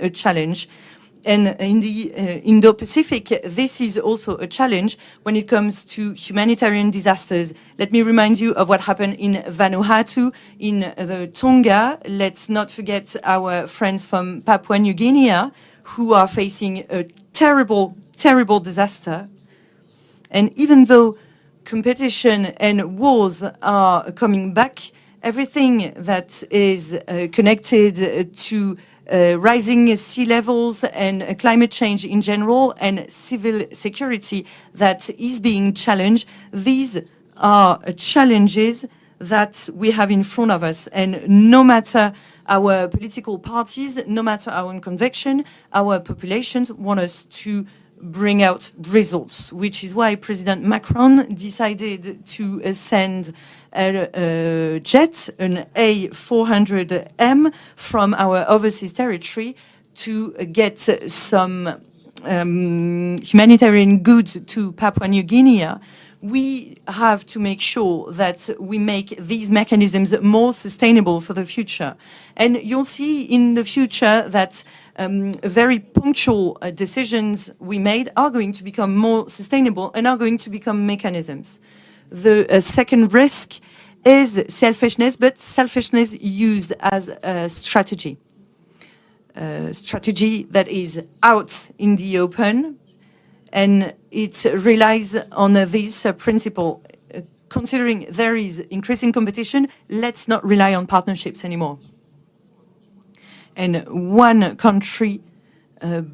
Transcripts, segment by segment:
a challenge. And in the Indo-Pacific, this is also a challenge when it comes to humanitarian disasters. Let me remind you of what happened in Vanuatu, in the Tonga. Let's not forget our friends from Papua New Guinea, who are facing a terrible, terrible disaster. And even though competition and wars are coming back, everything that is connected to rising sea levels and climate change in general and civil security that is being challenged, these are challenges that we have in front of us. And no matter our political parties, no matter our own conviction, our populations want us to bring out results, which is why President Macron decided to send a jet, an A400M, from our overseas territory to get some humanitarian goods to Papua New Guinea. We have to make sure that we make these mechanisms more sustainable for the future. And you'll see in the future that very punctual decisions we made are going to become more sustainable and are going to become mechanisms. The second risk is selfishness, but selfishness used as a strategy. A strategy that is out in the open, and it relies on this principle. Considering there is increasing competition, let's not rely on partnerships anymore. And one country,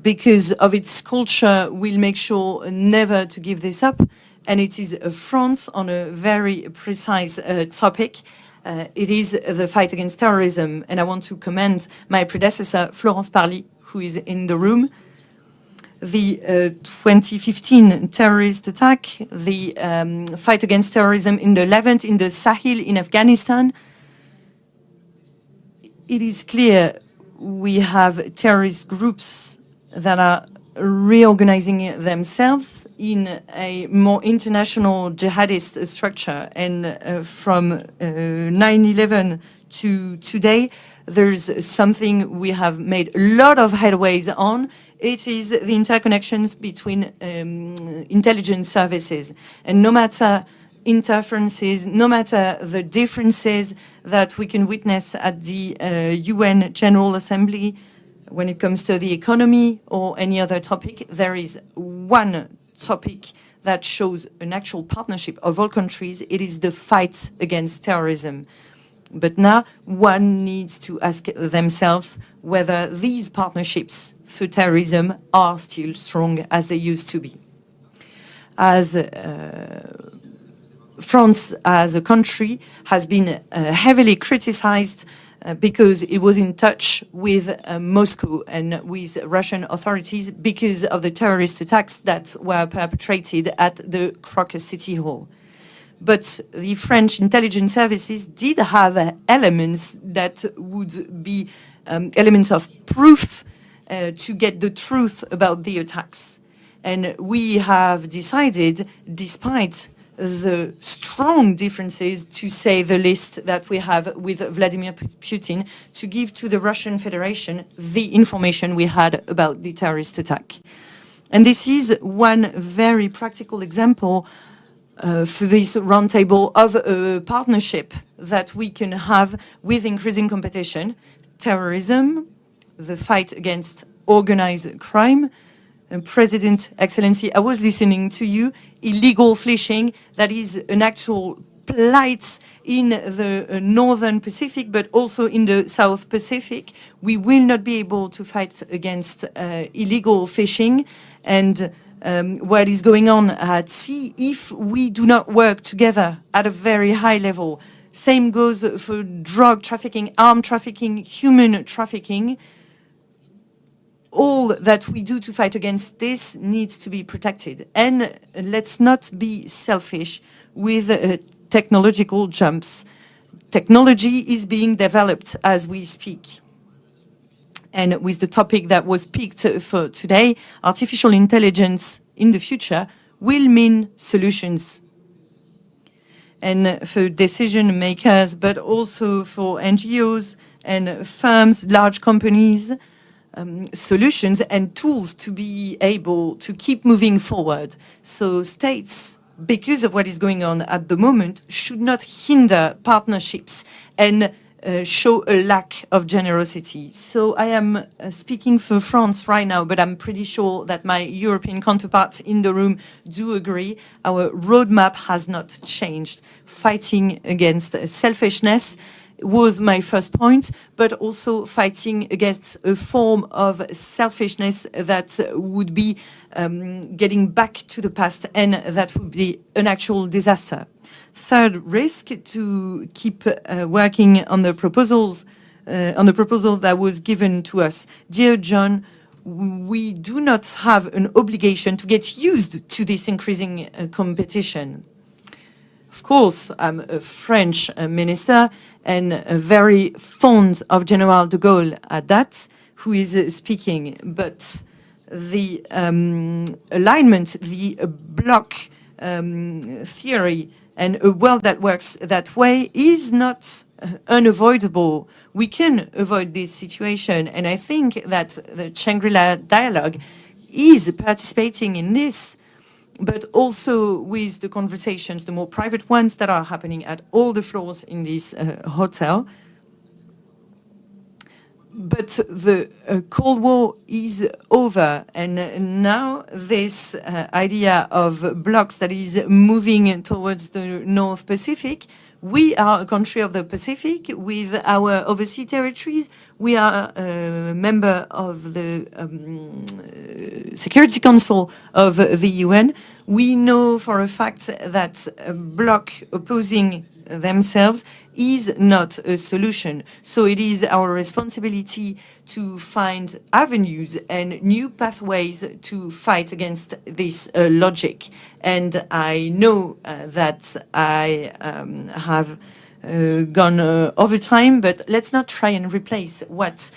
because of its culture, will make sure never to give this up. And it is France on a very precise topic. It is the fight against terrorism. And I want to commend my predecessor, Florence Parly, who is in the room. The 2015 terrorist attack, the fight against terrorism in the Levant, in the Sahel, in Afghanistan. It is clear we have terrorist groups that are reorganizing themselves in a more international jihadist structure. And from 9/11 to today, there's something we have made a lot of headways on. It is the interconnections between intelligence services. And no matter interferences, no matter the differences that we can witness at the UN General Assembly when it comes to the economy or any other topic, there is one topic that shows an actual partnership of all countries. It is the fight against terrorism. But now one needs to ask themselves whether these partnerships for terrorism are still strong as they used to be. As France as a country has been heavily criticized because it was in touch with Moscow and with Russian authorities because of the terrorist attacks that were perpetrated at the Crocus City Hall. But the French intelligence services did have elements that would be elements of proof to get the truth about the attacks. And we have decided, despite the strong differences, to say the least, that we have with Vladimir Putin, to give to the Russian Federation the information we had about the terrorist attack. And this is one very practical example for this roundtable of a partnership that we can have with increasing competition, terrorism, the fight against organized crime. President, Excellency, I was listening to you, illegal fishing, that is an actual plight in the Northern Pacific, but also in the South Pacific. We will not be able to fight against illegal fishing and what is going on at sea if we do not work together at a very high level. Same goes for drug trafficking, arm trafficking, human trafficking. All that we do to fight against this needs to be protected. And let's not be selfish with technological jumps. Technology is being developed as we speak. And with the topic that was picked for today, artificial intelligence in the future will mean solutions. And for decision makers, but also for NGOs and firms, large companies, solutions and tools to be able to keep moving forward. So states, because of what is going on at the moment, should not hinder partnerships and show a lack of generosity. So I am speaking for France right now, but I'm pretty sure that my European counterparts in the room do agree. Our roadmap has not changed. Fighting against selfishness was my first point, but also fighting against a form of selfishness that would be getting back to the past, and that would be an actual disaster. Third risk, to keep working on the proposals, on the proposal that was given to us. Dear John, we do not have an obligation to get used to this increasing competition. Of course, I'm a French minister and very fond of General de Gaulle at that, who is speaking. But the alignment, the bloc theory, and a world that works that way is not unavoidable. We can avoid this situation, and I think that the Shangri-La dialogue is participating in this, but also with the conversations, the more private ones that are happening at all the floors in this hotel. But the Cold War is over, and now this idea of blocks that is moving towards the North Pacific. We are a country of the Pacific with our overseas territories. We are a member of the Security Council of the UN. We know for a fact that a bloc opposing themselves is not a solution. So it is our responsibility to find avenues and new pathways to fight against this logic. And I know that I have gone over time, but let's not try and replace what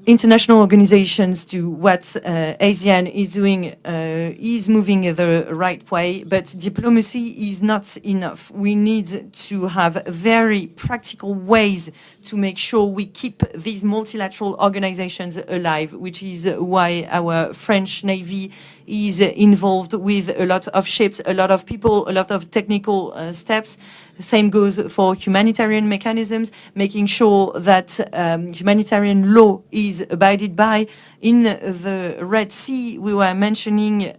international organizations do, what ASEAN is doing is moving the right way, but diplomacy is not enough. We need to have very practical ways to make sure we keep these multilateral organizations alive, which is why our French Navy is involved with a lot of ships, a lot of people, a lot of technical steps. The same goes for humanitarian mechanisms, making sure that humanitarian law is abided by. In the Red Sea, we were mentioning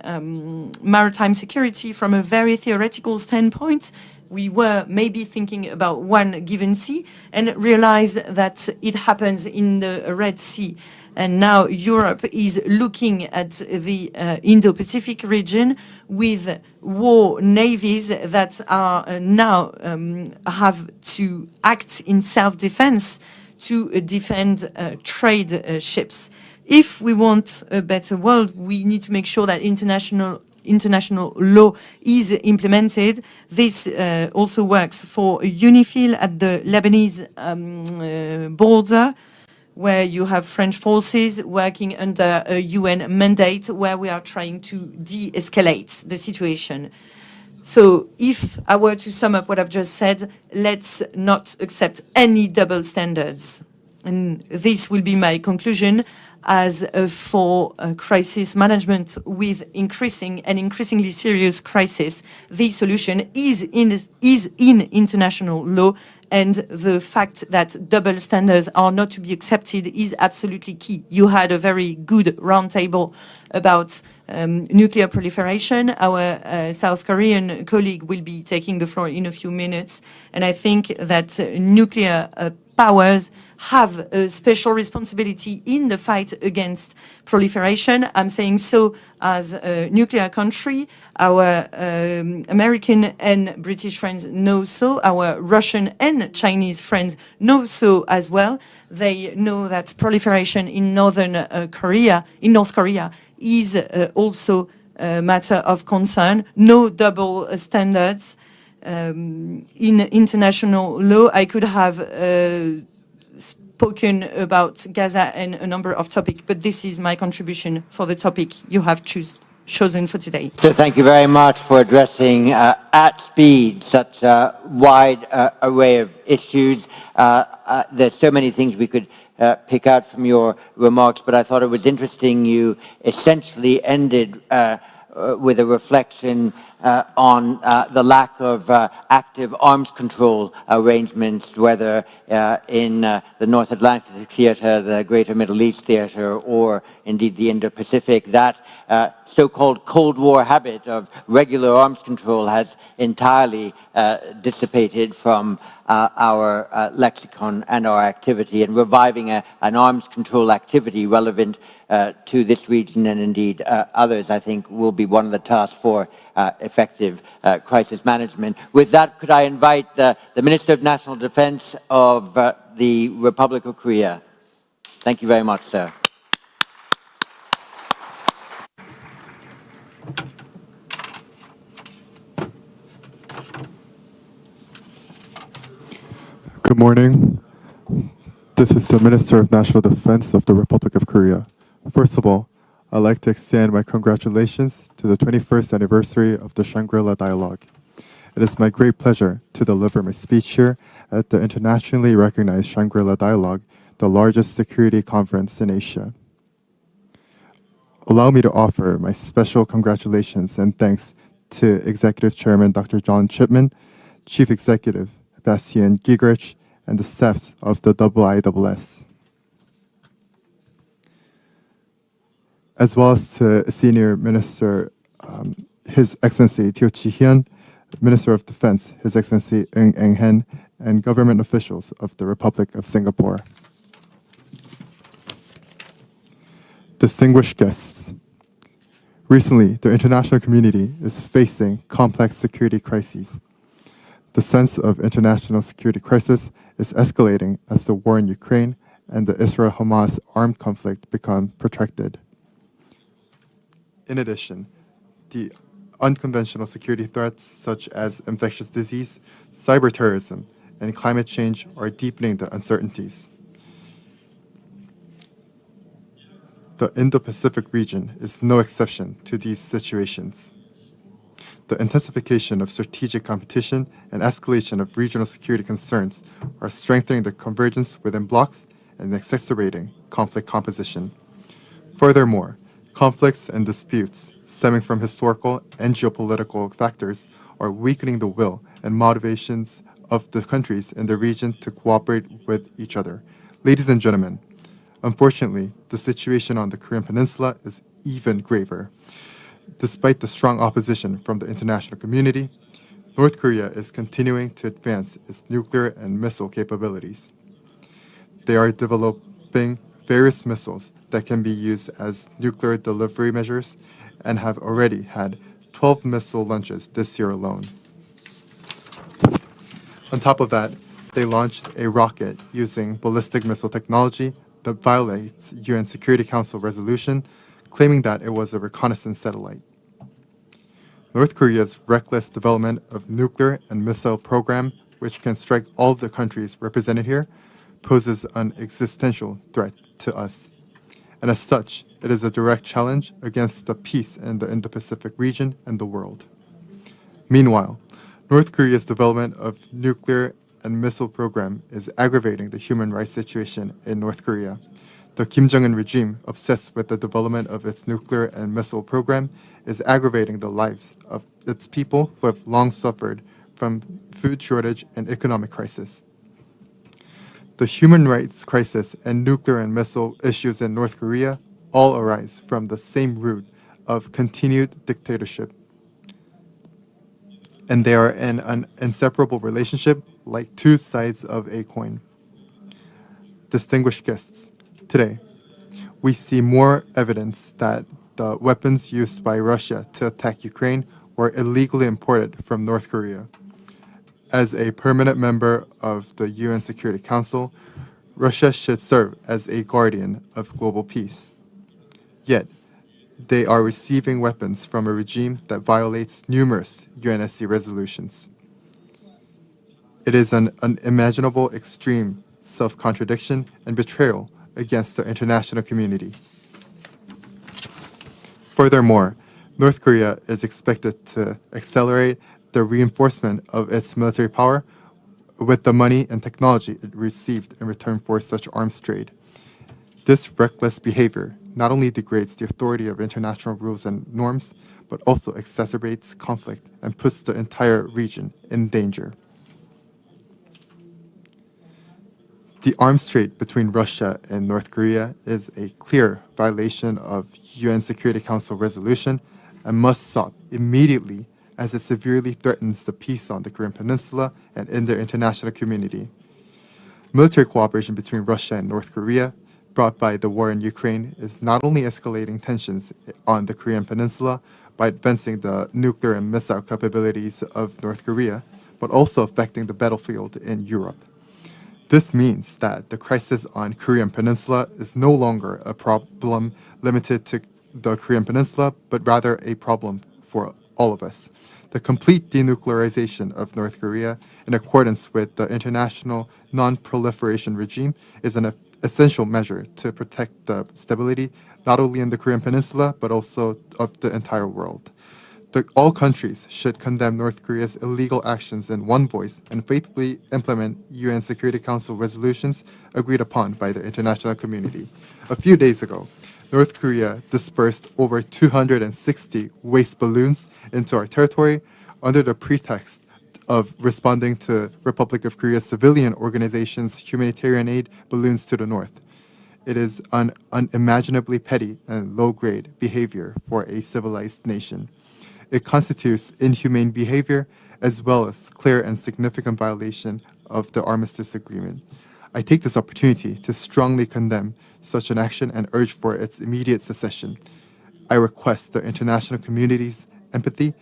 maritime security from a very theoretical standpoint. We were maybe thinking about one given sea and realized that it happens in the Red Sea. And now Europe is looking at the Indo-Pacific region with war navies that are now have to act in self-defense to defend trade ships. If we want a better world, we need to make sure that international law is implemented. This also works for UNIFIL at the Lebanese border, where you have French forces working under a UN mandate where we are trying to de-escalate the situation. So if I were to sum up what I've just said, let's not accept any double standards. And this will be my conclusion. As for crisis management with increasingly serious crisis, the solution is in international law, and the fact that double standards are not to be accepted is absolutely key. You had a very good roundtable about nuclear proliferation. Our South Korean colleague will be taking the floor in a few minutes, and I think that nuclear powers have a special responsibility in the fight against proliferation. I'm saying so as a nuclear country. Our American and British friends know so. Our Russian and Chinese friends know so as well. They know that proliferation in North Korea is also a matter of concern. No double standards. In international law, I could have spoken about Gaza and a number of topics, but this is my contribution for the topic you have chosen for today. So thank you very much for addressing at speed such a wide array of issues. There's so many things we could pick out from your remarks, but I thought it was interesting you essentially ended with a reflection on the lack of active arms control arrangements, whether in the North Atlantic Theater, the Greater Middle East Theater, or indeed the Indo-Pacific. That so-called Cold War habit of regular arms control has entirely dissipated from our lexicon and our activity, and reviving an arms control activity relevant to this region and indeed others, I think, will be one of the tasks for effective crisis management. With that, could I invite the Minister of National Defense of the Republic of Korea? Thank you very much, sir. Good morning. This is the Minister of National Defense of the Republic of Korea. First of all, I'd like to extend my congratulations to the 21st anniversary of the Shangri-La Dialogue. It is my great pleasure to deliver my speech here at the internationally recognized Shangri-La Dialogue, the largest security conference in Asia. Allow me to offer my special congratulations and thanks to Executive Chairman Dr. John Chipman, Chief Executive Bastian Gigrich, and the staffs of the IISS, as well as to Senior Minister, His Excellency Teo Chi-hyun, Minister of Defense, His Excellency Ng Eng-hen, and government officials of the Republic of Singapore. Distinguished guests, recently the international community is facing complex security crises. The sense of international security crisis is escalating as the war in Ukraine and the Israel-Hamas armed conflict become protracted. In addition, the unconventional security threats such as infectious disease, cyber terrorism, and climate change are deepening the uncertainties. The Indo-Pacific region is no exception to these situations. The intensification of strategic competition and escalation of regional security concerns are strengthening the convergence within blocs and exacerbating conflict composition. Furthermore, conflicts and disputes stemming from historical and geopolitical factors are weakening the will and motivations of the countries in the region to cooperate with each other. Ladies and gentlemen, unfortunately, the situation on the Korean Peninsula is even graver. Despite the strong opposition from the international community, North Korea is continuing to advance its nuclear and missile capabilities. They are developing various missiles that can be used as nuclear delivery measures and have already had 12 missile launches this year alone. On top of that, they launched a rocket using ballistic missile technology that violates UN Security Council resolution, claiming that it was a reconnaissance satellite. North Korea's reckless development of nuclear and missile program, which can strike all the countries represented here, poses an existential threat to us. And as such, it is a direct challenge against the peace in the Indo-Pacific region and the world. Meanwhile, North Korea's development of nuclear and missile program is aggravating the human rights situation in North Korea. The Kim Jong-un regime, obsessed with the development of its nuclear and missile program, is aggravating the lives of its people who have long suffered from food shortage and economic crisis. The human rights crisis and nuclear and missile issues in North Korea all arise from the same root of continued dictatorship. And they are in an inseparable relationship like two sides of a coin. Distinguished guests, today, we see more evidence that the weapons used by Russia to attack Ukraine were illegally imported from North Korea. As a permanent member of the UN Security Council, Russia should serve as a guardian of global peace. Yet, they are receiving weapons from a regime that violates numerous UNSC resolutions. It is an unimaginable extreme self-contradiction and betrayal against the international community. Furthermore, North Korea is expected to accelerate the reinforcement of its military power with the money and technology it received in return for such arms trade. This reckless behavior not only degrades the authority of international rules and norms, but also exacerbates conflict and puts the entire region in danger. The arms trade between Russia and North Korea is a clear violation of UN Security Council resolution and must stop immediately as it severely threatens the peace on the Korean Peninsula and in the international community. Military cooperation between Russia and North Korea, brought by the war in Ukraine, is not only escalating tensions on the Korean Peninsula by advancing the nuclear and missile capabilities of North Korea, but also affecting the battlefield in Europe. This means that the crisis on Korean Peninsula is no longer a problem limited to the Korean Peninsula, but rather a problem for all of us. The complete denuclearization of North Korea, in accordance with the international non-proliferation regime, is an essential measure to protect the stability not only in the Korean Peninsula, but also of the entire world. All countries should condemn North Korea's illegal actions in one voice and faithfully implement UN Security Council resolutions agreed upon by the international community. A few days ago, North Korea dispersed over 260 waste balloons into our territory under the pretext of responding to Republic of Korea's civilian organizations' humanitarian aid balloons to the north. It is an unimaginably petty and low-grade behavior for a civilized nation. It constitutes inhumane behavior as well as clear and significant violation of the armistice agreement. I take this opportunity to strongly condemn such an action and urge for its immediate cessation. I request the international community's empathy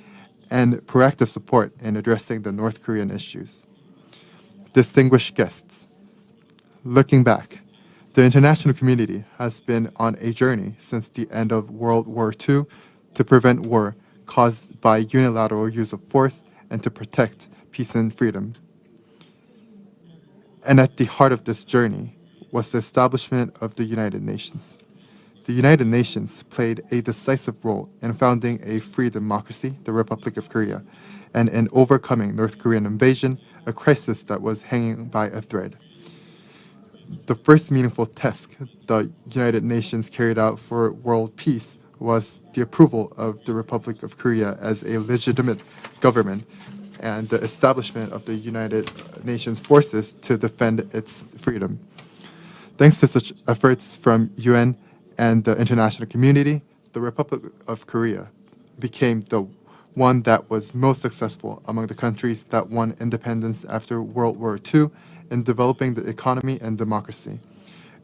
and proactive support in addressing the North Korean issues. Distinguished guests, looking back, the international community has been on a journey since the end of World War II to prevent war caused by unilateral use of force and to protect peace and freedom. And at the heart of this journey was the establishment of the United Nations. The United Nations played a decisive role in founding a free democracy, the Republic of Korea, and in overcoming North Korean invasion, a crisis that was hanging by a thread. The first meaningful task the United Nations carried out for world peace was the approval of the Republic of Korea as a legitimate government and the establishment of the United Nations forces to defend its freedom. Thanks to such efforts from UN and the international community, the Republic of Korea became the one that was most successful among the countries that won independence after World War II in developing the economy and democracy.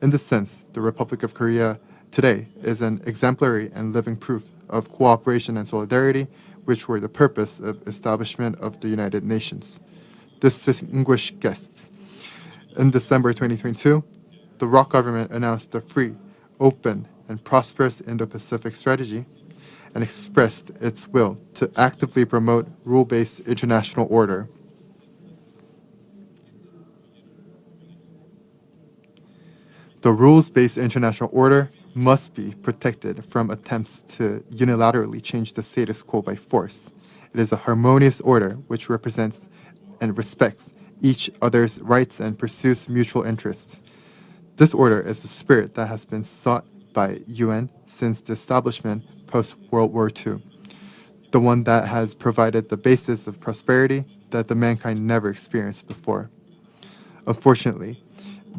In this sense, the Republic of Korea today is an exemplary and living proof of cooperation and solidarity, which were the purpose of establishment of the United Nations. Distinguished guests, in December 2022, the ROC government announced the free, open, and prosperous Indo-Pacific strategy and expressed its will to actively promote rule-based international order. The rules-based international order must be protected from attempts to unilaterally change the status quo by force. It is a harmonious order which represents and respects each other's rights and pursues mutual interests. This order is the spirit that has been sought by UN since the establishment post-World War II, the one that has provided the basis of prosperity that the mankind never experienced before. Unfortunately,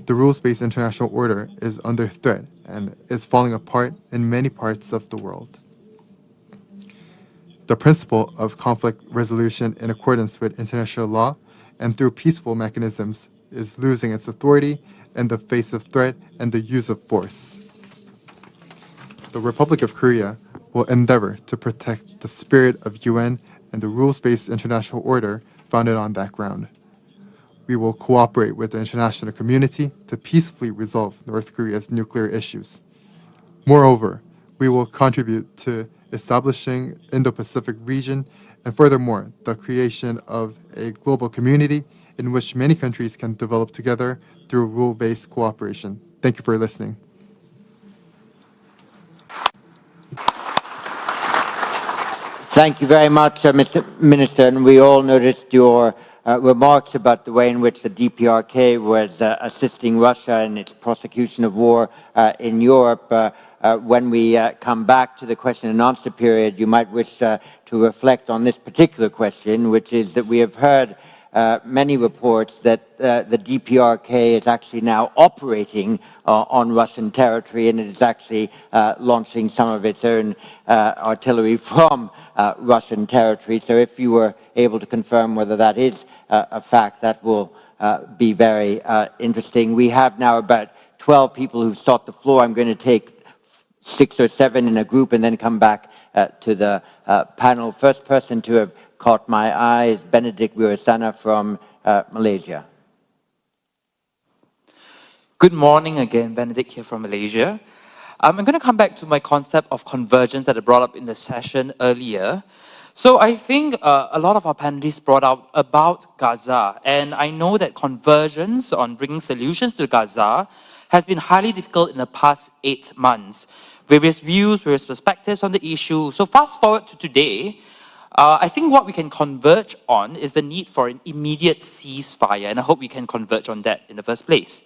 the rules-based international order is under threat and is falling apart in many parts of the world. The principle of conflict resolution in accordance with international law and through peaceful mechanisms is losing its authority in the face of threat and the use of force. The Republic of Korea will endeavor to protect the spirit of UN and the rules-based international order founded on that ground. We will cooperate with the international community to peacefully resolve North Korea's nuclear issues. Moreover, we will contribute to establishing Indo-Pacific region and furthermore, the creation of a global community in which many countries can develop together through rule-based cooperation. Thank you for listening. Thank you very much, Mr. Minister, and we all noticed your remarks about the way in which the DPRK was assisting Russia in its prosecution of war in Europe. When we come back to the question and answer period, you might wish to reflect on this particular question, which is that we have heard many reports that the DPRK is actually now operating on Russian territory, and it is actually launching some of its own artillery from Russian territory. So if you were able to confirm whether that is a fact, that will be very interesting. We have now about 12 people who've sought the floor. I'm going to take 6 or 7 in a group and then come back to the panel. First person to have caught my eye is Benedict Wirasana from Malaysia. Good morning again, Benedict here from Malaysia. I'm going to come back to my concept of convergence that I brought up in the session earlier. So I think a lot of our panelists brought out about Gaza, and I know that convergence on bringing solutions to Gaza has been highly difficult in the past 8 months. Various views, various perspectives on the issue. So fast forward to today, I think what we can converge on is the need for an immediate ceasefire, and I hope we can converge on that in the first place.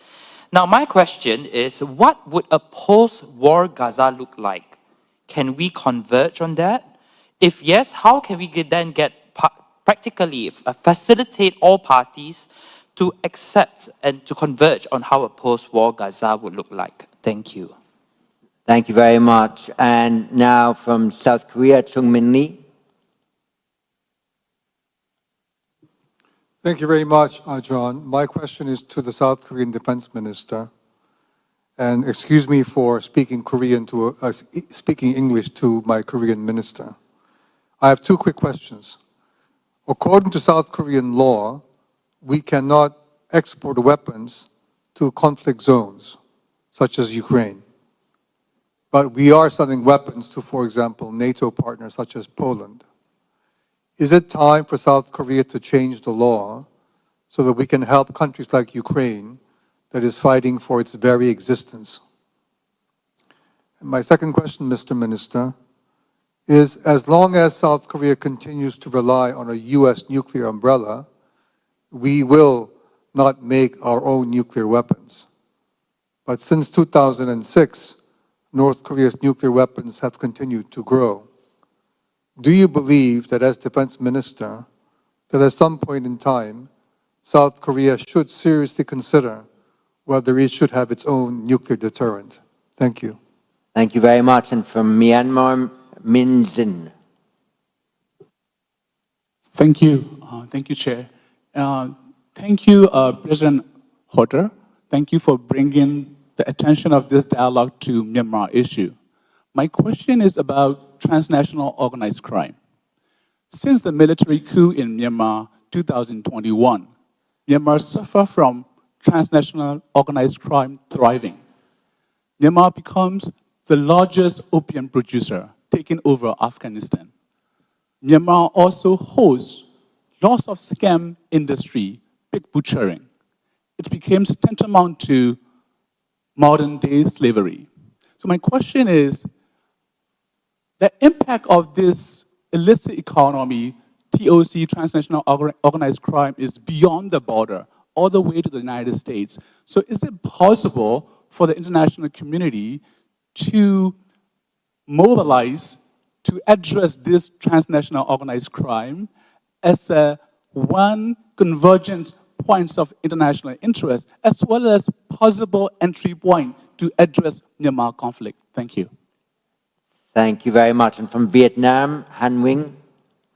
Now, my question is, what would a post-war Gaza look like? Can we converge on that? If yes, how can we then practically facilitate all parties to accept and to converge on how a post-war Gaza would look like? Thank you. Thank you very much. And now from South Korea, Chung-Min Lee. Thank you very much, John. My question is to the South Korean Defense Minister. And excuse me for speaking speaking English to my Korean minister. I have 2 quick questions. According to South Korean law, we cannot export weapons to conflict zones, such as Ukraine. But we are selling weapons to, for example, NATO partners such as Poland. Is it time for South Korea to change the law so that we can help countries like Ukraine that is fighting for its very existence? And my second question, Mr. Minister, is as long as South Korea continues to rely on a US nuclear umbrella, we will not make our own nuclear weapons. But since 2006, North Korea's nuclear weapons have continued to grow. Do you believe that as Defense Minister, that at some point in time, South Korea should seriously consider whether it should have its own nuclear deterrent? Thank you. Thank you very much. And from Myanmar, Min Zin. Thank you. Thank you, Chair. Thank you, President Hodder. Thank you for bringing the attention of this dialogue to Myanmar issue. My question is about transnational organized crime. Since the military coup in Myanmar 2021, Myanmar suffered from transnational organized crime thriving. Myanmar becomes the largest opium producer, taking over Afghanistan. Myanmar also hosts lots of scam industry, pig butchering. It became tantamount to modern-day slavery. So my question is, the impact of this illicit economy, TOC, transnational organized crime, is beyond the border, all the way to the United States. So is it possible for the international community to mobilize to address this transnational organized crime as one convergence points of international interest, as well as possible entry point to address Myanmar conflict? Thank you. Thank you very much. And from Vietnam, Han Wing.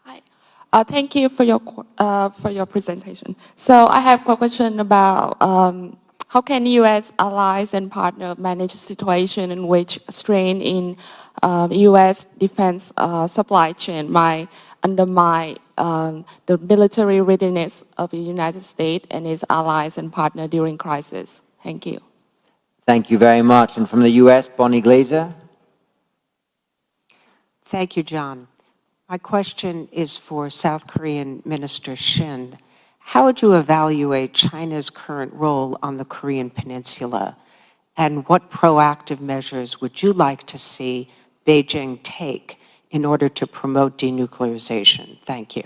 Hi. Thank you for your presentation. So I have a question about how can U.S. allies and partners manage a situation in which strain in U.S. defense supply chain might undermine the military readiness of the United States and its allies and partners during crisis? Thank you. Thank you very much. And from the U.S., Bonnie Glaser. Thank you, John. My question is for South Korean Minister Shin. How would you evaluate China's current role on the Korean Peninsula? And what proactive measures would you like to see Beijing take in order to promote denuclearization? Thank you.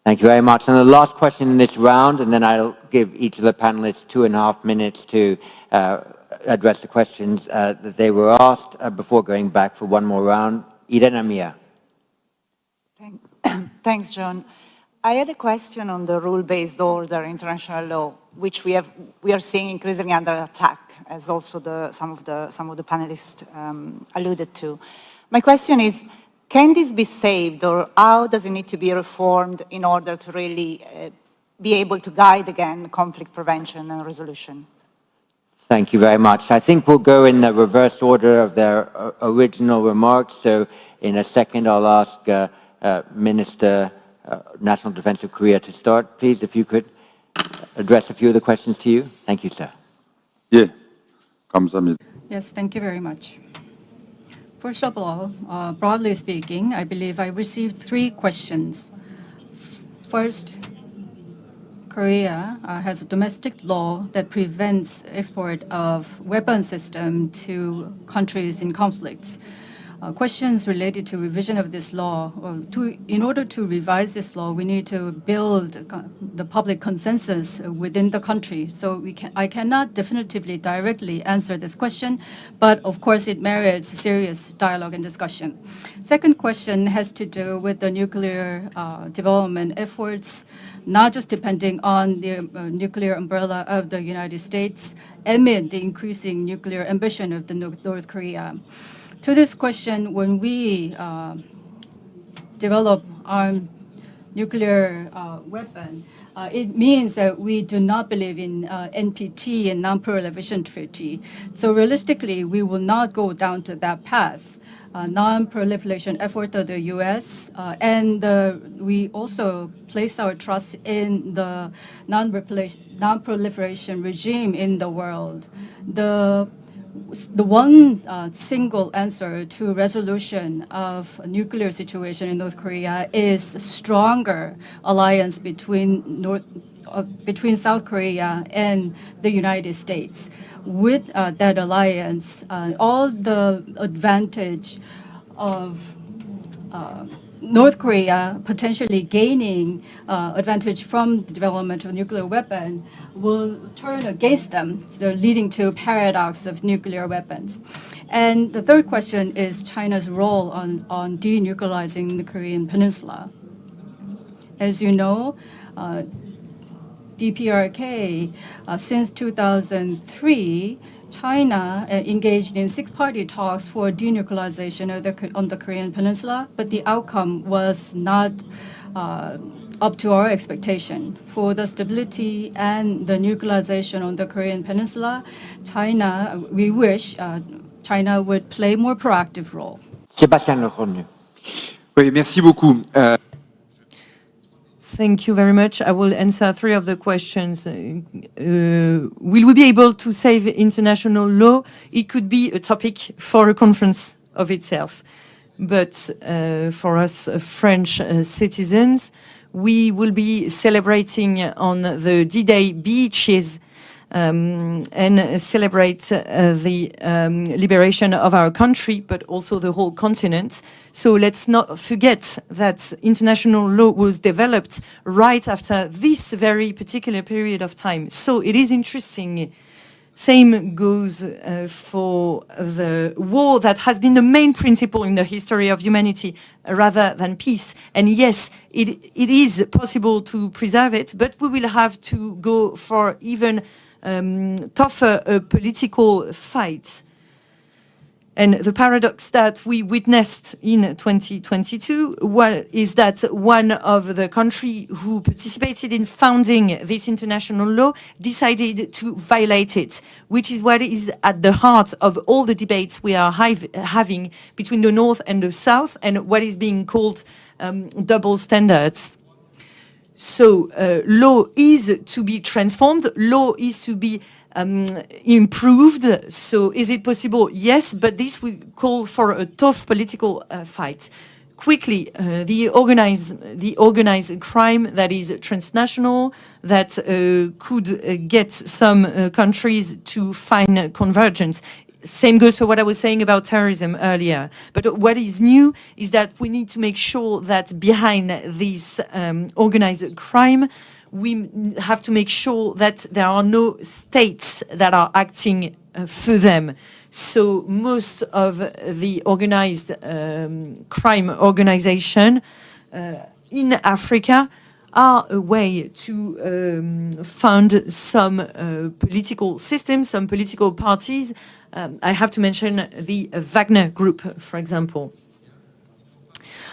Thank you very much. And the last question in this round, and then I'll give each of the panelists 2.5 minutes to address the questions that they were asked before going back for one more round. Irene Mia. Thanks, John. I had a question on the rule-based order, international law, which we are seeing increasingly under attack, as also some of the panelists alluded to. My question is, can this be saved, or how does it need to be reformed in order to really be able to guide again conflict prevention and resolution? Thank you very much. I think we'll go in the reverse order of their original remarks. So in a second, I'll ask Minister National Defense of Korea to start. Please, if you could address a few of the questions to you. Thank you, sir. 예, 감사합니다. Yes, thank you very much. First of all, broadly speaking, I believe I received 3 questions. First, Korea has a domestic law that prevents export of weapon system to countries in conflicts. Questions related to revision of this law. In order to revise this law, we need to build the public consensus within the country. So I cannot definitively directly answer this question, but of course it merits serious dialogue and discussion. Second question has to do with the nuclear development efforts, not just depending on the nuclear umbrella of the United States amid the increasing nuclear ambition of the North Korea. To this question, when we develop armed nuclear weapon, it means that we do not believe in NPT and non-proliferation treaty. So realistically, we will not go down to that path. Non-proliferation effort of the U.S. And we also place our trust in the non-proliferation regime in the world. The one single answer to resolution of a nuclear situation in North Korea is stronger alliance between South Korea and the United States. With that alliance, all the advantage of North Korea potentially gaining advantage from the development of a nuclear weapon will turn against them, so leading to paradox of nuclear weapons. And the third question is China's role on denuclearizing the Korean Peninsula. As you know, DPRK, since 2003, China engaged in 6-party talks for denuclearization on the Korean Peninsula, but the outcome was not up to our expectation. For the stability and the nuclearization on the Korean Peninsula, we wish China would play a more proactive role. Sébastien Lecornu. Oui, merci beaucoup. Thank you very much. I will answer 3 of the questions. Will we be able to save international law? It could be a topic for a conference of itself. But for us French citizens, we will be celebrating on the D-Day beaches and celebrate the liberation of our country, but also the whole continent. So let's not forget that international law was developed right after this very particular period of time. So it is interesting. Same goes for the war that has been the main principle in the history of humanity rather than peace. And yes, it is possible to preserve it, but we will have to go for even tougher political fight. And the paradox that we witnessed in 2022 is that one of the countries who participated in founding this international law decided to violate it, which is what is at the heart of all the debates we are having between the North and the South, and what is being called double standards. So law is to be transformed, law is to be improved. So is it possible? Yes, but this will call for a tough political fight. Quickly, the organized crime that is transnational, that could get some countries to find convergence. same goes for what I was saying about terrorism earlier. But what is new is that we need to make sure that behind this organized crime, we have to make sure that there are no states that are acting for them. So most of the organized crime organization in Africa are a way to fund some political systems, some political parties. I have to mention the Wagner Group, for example.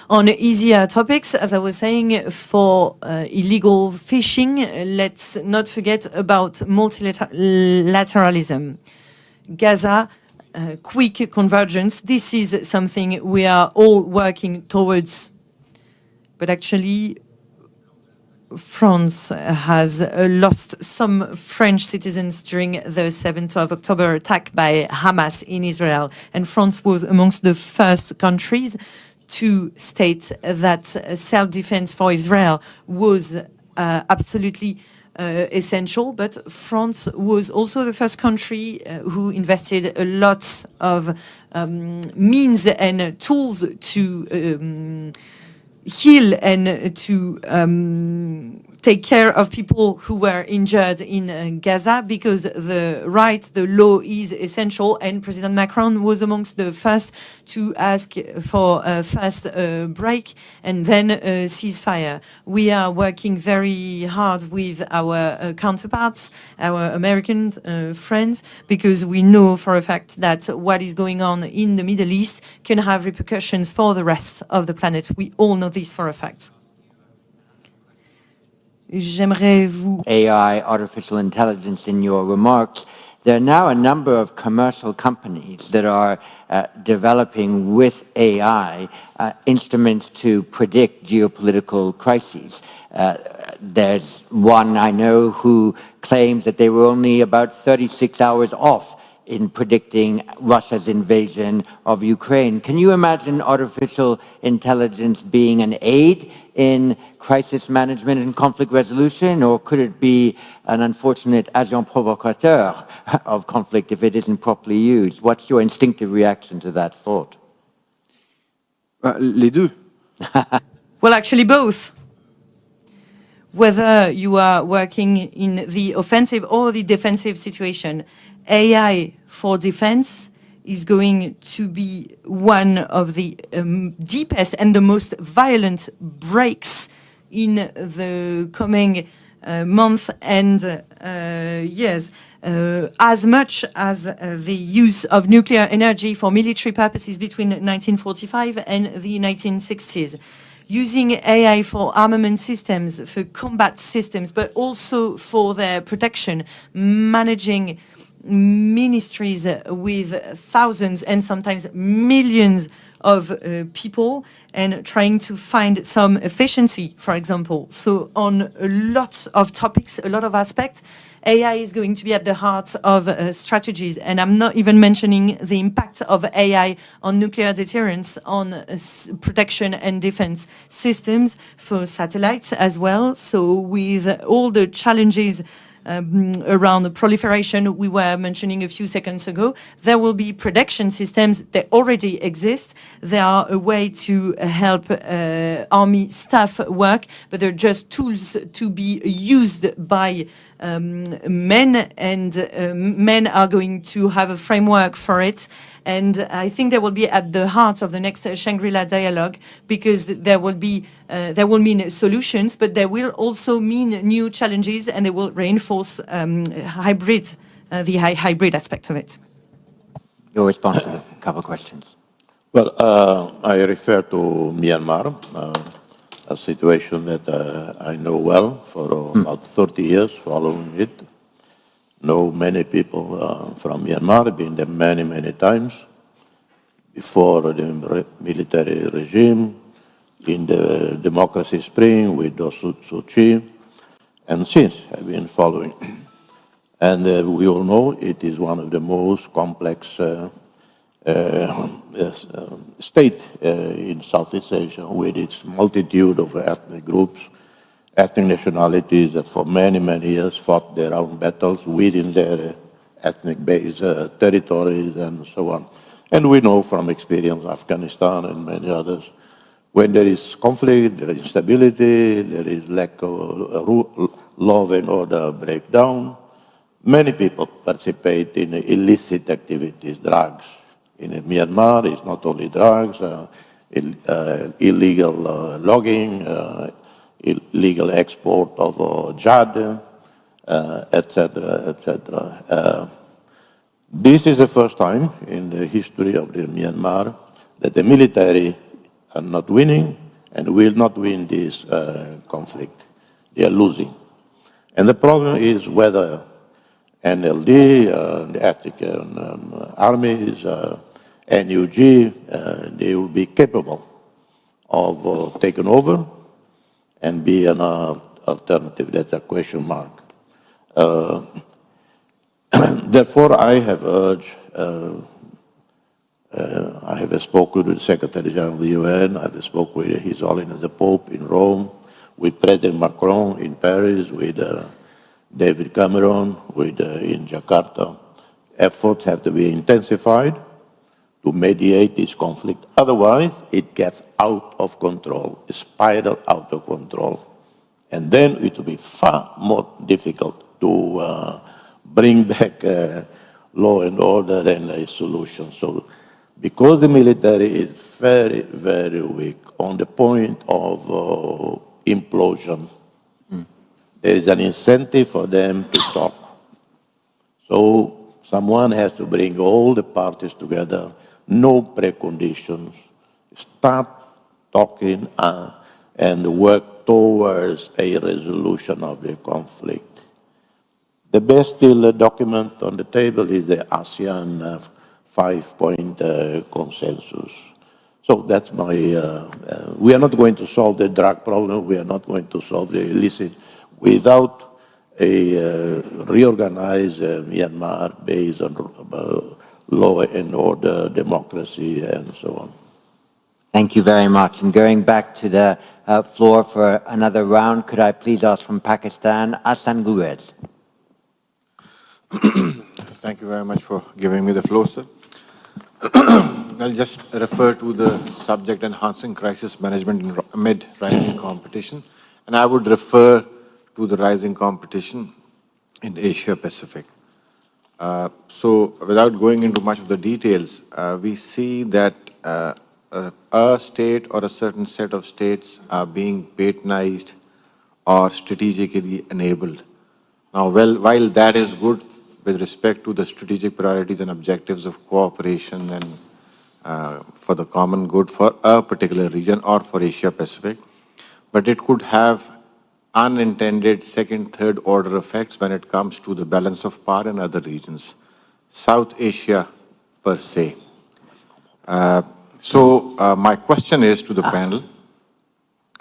On easier topics, as I was saying, for illegal fishing, let's not forget about multilateralism. Gaza, quick convergence, this is something we are all working towards. But actually, France has lost some French citizens during the 7th of October attack by Hamas in Israel. And France was amongst the first countries to state that self-defense for Israel was absolutely essential. But France was also the first country who invested a lot of means and tools to heal and to take care of people who were injured in Gaza, because the law is essential, and President Macron was amongst the first to ask for a fast break and then a ceasefire. We are working very hard with our counterparts, our American friends, because we know for a fact that what is going on in the Middle East can have repercussions for the rest of the planet. We all know this for a fact. AI, artificial intelligence, in your remarks, there are now a number of commercial companies that are developing with AI instruments to predict geopolitical crises. There's one I know who claims that they were only about 36 hours off in predicting Russia's invasion of Ukraine. Can you imagine artificial intelligence being an aid in crisis management and conflict resolution, or could it be an unfortunate agent provocateur of conflict if it isn't properly used? What's your instinctive reaction to that thought? Les deux. Well, actually both. Whether you are working in the offensive or the defensive situation, AI for defense is going to be one of the deepest and the most violent breaks in the coming month and years. As much as the use of nuclear energy for military purposes between 1945 and the 1960s. Using AI for armament systems, for combat systems, but also for their protection, managing ministries with thousands and sometimes millions of people, and trying to find some efficiency, for example. So on a lot of topics, a lot of aspects, AI is going to be at the heart of strategies. And I'm not even mentioning the impact of AI on nuclear deterrence, on protection and defense systems, for satellites as well. So with all the challenges around the proliferation we were mentioning a few seconds ago, there will be protection systems that already exist. They are a way to help army staff work, but they're just tools to be used by men, and men are going to have a framework for it. And I think they will be at the heart of the next Shangri-La dialogue, because there will mean solutions, but they will also mean new challenges, and they will reinforce hybrid, the hybrid aspect of it. Your response to the couple of questions. Well, I refer to Myanmar, a situation that I know well for about 30 years, following it. Know many people from Myanmar, been there many, many times, before the military regime, in the democracy spring with Suu Kyi, and since I've been following. And we all know it is one of the most complex state in Southeast Asia, with its multitude of ethnic groups, ethnic nationalities that for many, many years fought their own battles within their ethnic-based territories and so on. And we know from experience, Afghanistan and many others, when there is conflict, there is instability, there is lack of law and order breakdown, many people participate in illicit activities, drugs. In Myanmar, it's not only drugs, illegal logging, illegal export of jade, etc., etc. This is the first time in the history of the Myanmar that the military are not winning and will not win this conflict. They are losing. And the problem is whether NLD, the African armies, NUG, they will be capable of taking over and be an alternative. That's a question mark. Therefore, I have urged, I have spoken with the Secretary General of the UN, I have spoken with His Holiness the Pope in Rome, with President Macron in Paris, with David Cameron, with in Jakarta. Efforts have to be intensified to mediate this conflict. Otherwise, it gets out of control, a spiral out of control. And then it will be far more difficult to bring back law and order than a solution. So, because the military is very, very weak on the point of implosion, there is an incentive for them to stop. So, someone has to bring all the parties together, no preconditions, start talking and work towards a resolution of the conflict. The best still document on the table is the ASEAN 5-point consensus. So that's my, we are not going to solve the drug problem, we are not going to solve the illicit without a reorganized Myanmar based on law and order, democracy, and so on. Thank you very much. And going back to the floor for another round, could I please ask from Pakistan, Ahsan Guez? Thank you very much for giving me the floor, sir. I'll just refer to the subject enhancing crisis management amid rising competition. And I would refer to the rising competition in Asia-Pacific. So without going into much of the details, we see that a state or a certain set of states are being patronized or strategically enabled. Now, while that is good with respect to the strategic priorities and objectives of cooperation and for the common good for a particular region or for Asia-Pacific, but it could have unintended second, third order effects when it comes to the balance of power in other regions, South Asia per se. So my question is to the panel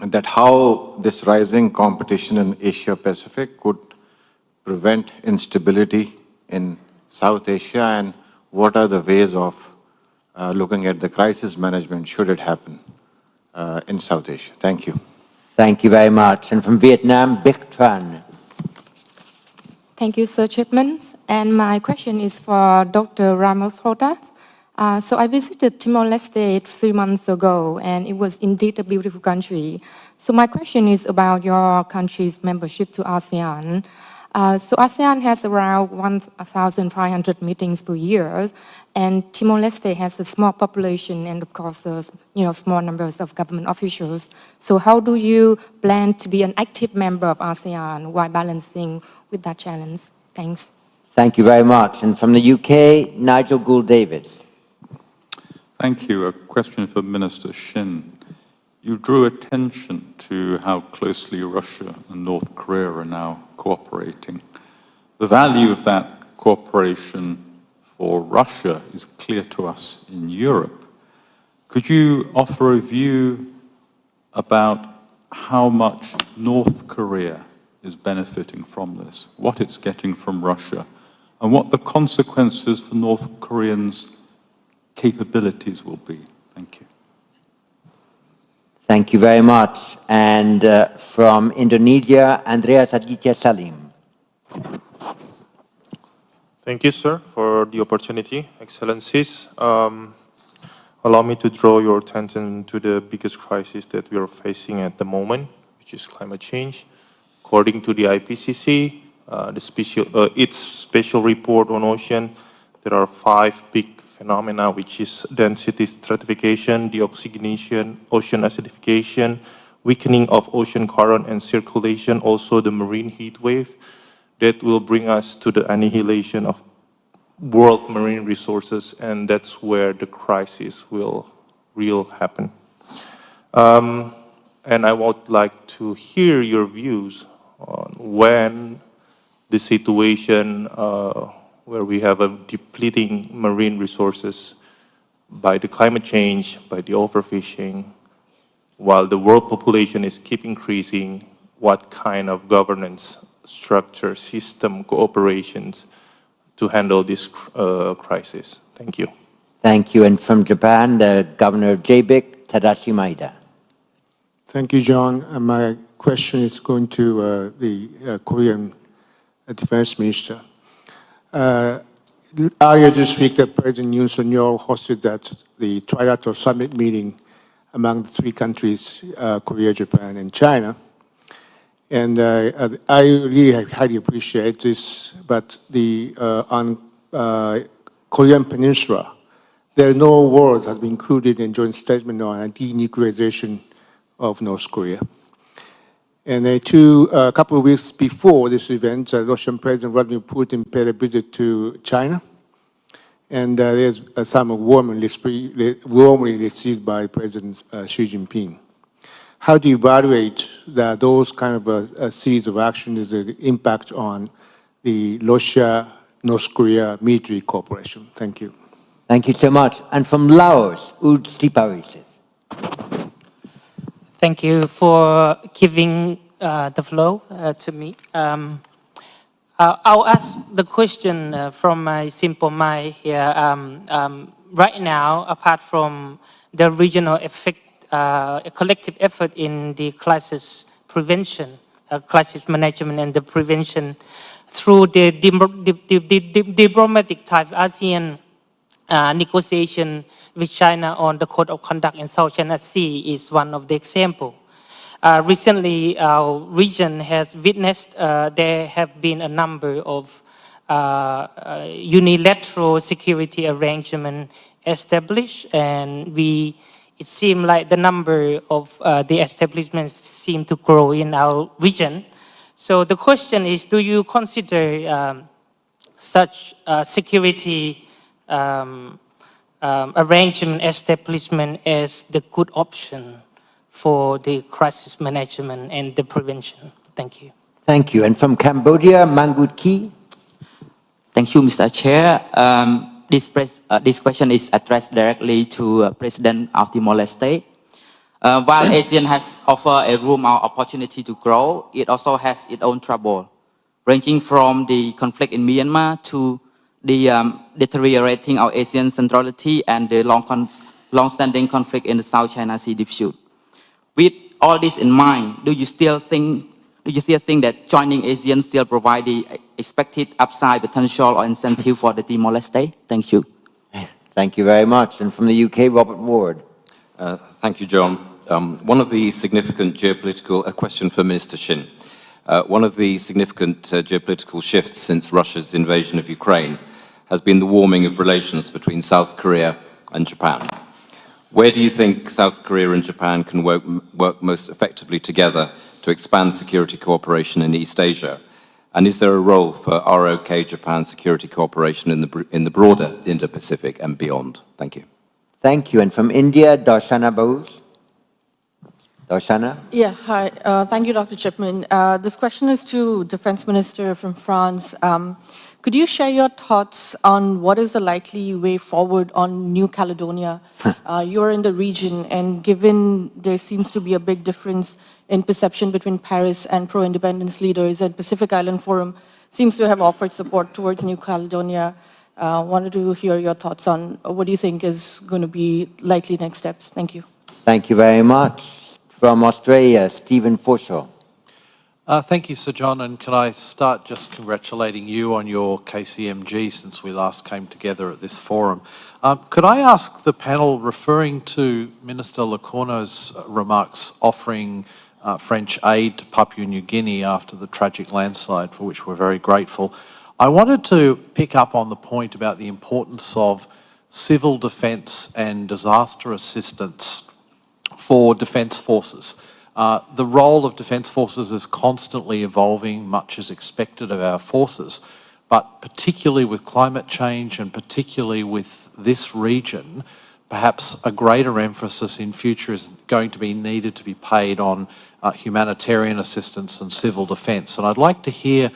that how this rising competition in Asia-Pacific could prevent instability in South Asia, and what are the ways of looking at the crisis management should it happen in South Asia? Thank you. Thank you very much. And from Vietnam, Bích Tran. Thank you, Sir Chairman. And my question is for Dr. Ramos Horta. So I visited Timor-Leste 3 months ago, and it was indeed a beautiful country. So my question is about your country's membership to ASEAN. So ASEAN has around 1,500 meetings per year, and Timor-Leste has a small population and, of course, small numbers of government officials. So how do you plan to be an active member of ASEAN while balancing with that challenge? Thanks. Thank you very much. And from the UK, Nigel Gould-Davies. Thank you. A question for Minister Shin. You drew attention to how closely Russia and North Korea are now cooperating. The value of that cooperation for Russia is clear to us in Europe. Could you offer a view about how much North Korea is benefiting from this, what it's getting from Russia, and what the consequences for North Koreans' capabilities will be? Thank you. Thank you very much. And from Indonesia, Andreas Aditya Salim. Thank you, sir, for the opportunity. Excellencies, allow me to draw your attention to the biggest crisis that we are facing at the moment, which is climate change. According to the IPCC, its special report on ocean, there are 5 big phenomena, which is density stratification, deoxygenation, ocean acidification, weakening of ocean current and circulation, also the marine heat wave, that will bring us to the annihilation of world marine resources, and that's where the crisis will happen. And I would like to hear your views on when the situation where we have a depleting marine resources by the climate change, by the overfishing, while the world population is keep increasing, what kind of governance structure, system, cooperations to handle this crisis? Thank you. Thank you. And from Japan, the Governor of JBIC, Tadashi Maeda. Thank you, John. My question is going to the Korean Defense Minister. Earlier this week, President Yoon Suk-yeol hosted the Trilateral Summit meeting among the 3 countries, Korea, Japan, and China. And I really highly appreciate this, but on Korean Peninsula, there are no words that have been included in joint statement on denuclearization of North Korea. And a couple of weeks before this event, Russian President Vladimir Putin paid a visit to China, and there's some warmly received by President Xi Jinping. How do you evaluate those kind of a series of action is the impact on the Russia-North Korea military cooperation? Thank you. Thank you so much. And from Laos, Ud Stiparisis. Thank you for giving the floor to me. I'll ask the question from my simple mind here. Right now, apart from the regional effect, a collective effort in the crisis prevention, crisis management and the prevention through the diplomatic type ASEAN negotiation with China on the Code of Conduct in South China Sea is one of the examples. Recently, our region has witnessed there have been a number of unilateral security arrangements established, and it seems like the number of the establishments seem to grow in our region. So the question is, do you consider such security arrangement establishment as the good option for the crisis management and the prevention? Thank you. Thank you. And from Cambodia, Mangut Ki. Thank you, Mr. Chair. This question is addressed directly to President of Timor-Leste. While ASEAN has offered a room or opportunity to grow, it also has its own trouble, ranging from the conflict in Myanmar to the deteriorating our ASEAN centrality and the long-standing conflict in the South China Sea dispute. With all this in mind, do you still think that joining ASEAN still provide the expected upside potential or incentive for the Timor-Leste? Thank you. Thank you very much. And from the UK, Robert Ward. Thank you, John. One of the significant geopolitical, a question for Minister Shin. One of the significant geopolitical shifts since Russia's invasion of Ukraine has been the warming of relations between South Korea and Japan. Where do you think South Korea and Japan can work most effectively together to expand security cooperation in East Asia? And is there a role for ROK-Japan security cooperation in the broader Indo-Pacific and beyond? Thank you. Thank you. And from India, Darshana Bose. Darshana? Yeah, hi. Thank you, Dr. Chipman. This question is to Defense Minister from France. Could you share your thoughts on what is the likely way forward on New Caledonia? You're in the region, and given there seems to be a big difference in perception between Paris and pro-independence leaders, and Pacific Island Forum seems to have offered support towards New Caledonia. Wanted to hear your thoughts on what do you think is going to be likely next steps. Thank you. Thank you very much. From Australia, Stephen Forshaw. Thank you, Sir John, and can I start just congratulating you on your KCMG since we last came together at this forum. Could I ask the panel, referring to Minister Lecornu's remarks offering French aid to Papua New Guinea after the tragic landslide, for which we're very grateful, I wanted to pick up on the point about the importance of civil defence and disaster assistance for defence forces. The role of defence forces is constantly evolving, much as expected of our forces, but particularly with climate change and particularly with this region, perhaps a greater emphasis in future is going to be needed to be paid on humanitarian assistance and civil defence. And I'd like to hear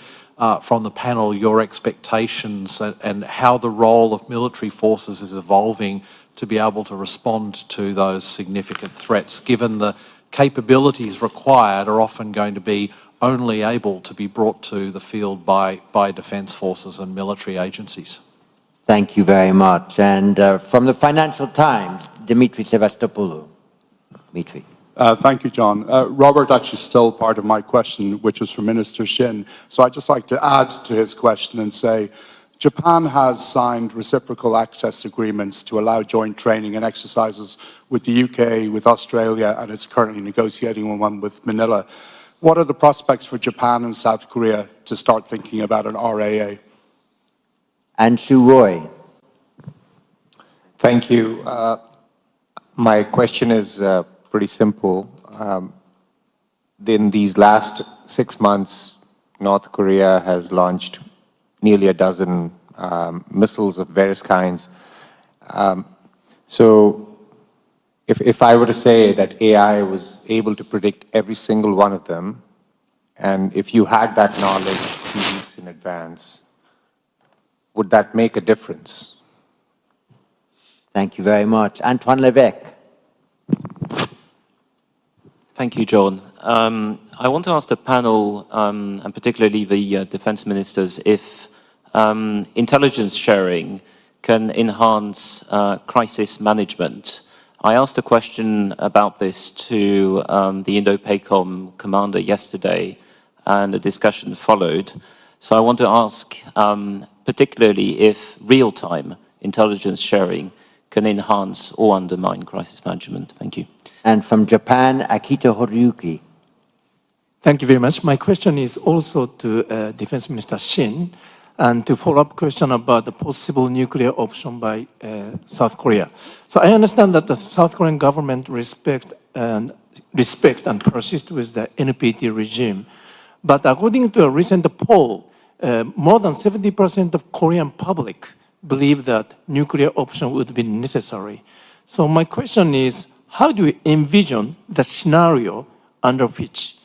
from the panel your expectations and how the role of military forces is evolving to be able to respond to those significant threats, given the capabilities required are often going to be only able to be brought to the field by defence forces and military agencies. Thank you very much. And from the Financial Times, Dimitri Sevastopoulou. Dimitri. Thank you, John. Robert actually stole part of my question, which was for Minister Shin. So I'd just like to add to his question and say, Japan has signed reciprocal access agreements to allow joint training and exercises with the UK, with Australia, and it's currently negotiating one with Manila. What are the prospects for Japan and South Korea to start thinking about an RAA? And Shu Roy. Thank you. My question is pretty simple. In these last 6 months, North Korea has launched nearly a dozen missiles of various kinds. So if I were to say that AI was able to predict every single one of them, and if you had that knowledge 2 weeks in advance, would that make a difference? Thank you very much. Antoine Levesque. Thank you, John. I want to ask the panel, and particularly the defense ministers, if intelligence sharing can enhance crisis management. I asked a question about this to the Indo-PACOM commander yesterday, and a discussion followed. So I want to ask, particularly if real-time intelligence sharing can enhance or undermine crisis management. Thank you. And from Japan, Akito Horiyuki. Thank you very much. My question is also to Defense Minister Shin, and to follow-up question about the possible nuclear option by South Korea. So I understand that the South Korean government respect and persist with the NPT regime. But according to a recent poll, more than 70% of Korean public believe that nuclear option would be necessary. So my question is, how do you envision the scenario under which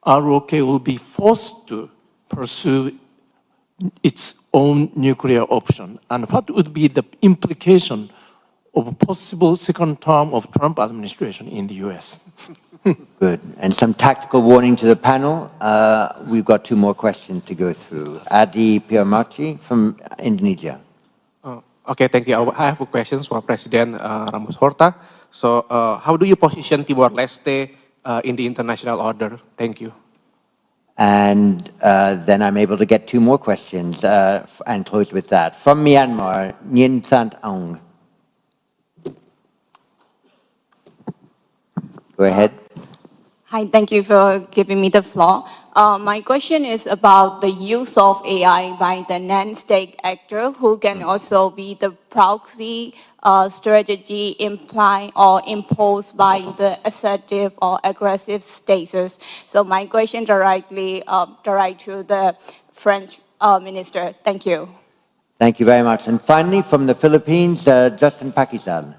ROK will be forced to pursue its own nuclear option? And what would be the implication of a possible second term of Trump administration in the US? Good. And some tactical warning to the panel. We've got 2 more questions to go through. Adi Piamachi from Indonesia. Okay, thank you. I have a question for President Ramos Horta. So how do you position Timor-Leste in the international order? Thank you. And then I'm able to get 2 more questions and close with that. From Myanmar, Nguyen Sant Aung. Go ahead. Hi, thank you for giving me the floor. My question is about the use of AI by the non-state actor who can also be the proxy strategy implied or imposed by the assertive or aggressive states. So my question directly to the French minister. Thank you. Thank you very much. And finally, from the Philippines, Justin Pakistan.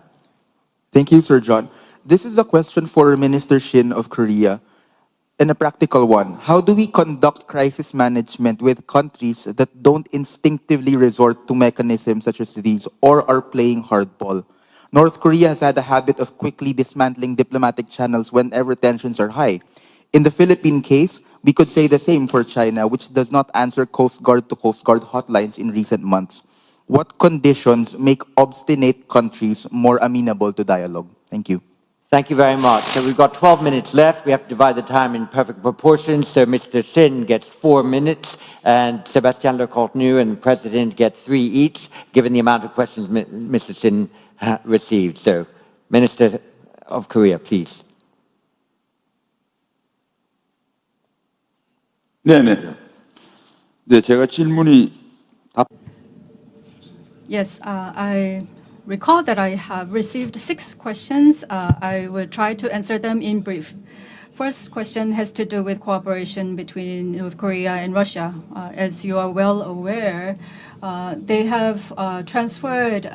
Thank you, Sir John. This is a question for Minister Shin of Korea, and a practical one. How do we conduct crisis management with countries that don't instinctively resort to mechanisms such as these or are playing hardball? North Korea has had a habit of quickly dismantling diplomatic channels whenever tensions are high. In the Philippine case, we could say the same for China, which does not answer Coast Guard to Coast Guard hotlines in recent months. What conditions make obstinate countries more amenable to dialogue? Thank you. Thank you very much. So we've got 12 minutes left. We have to divide the time in perfect proportions. So Mr. Sin gets 4 minutes, and Sébastien Lecourtenu and the President get 3 each, given the amount of questions Mr. Sin received. So, Minister of Korea, please. 네, 제가 질문이 Yes, I recall that I have received 6 questions. I will try to answer them in brief. First question has to do with cooperation between North Korea and Russia. As you are well aware, they have transferred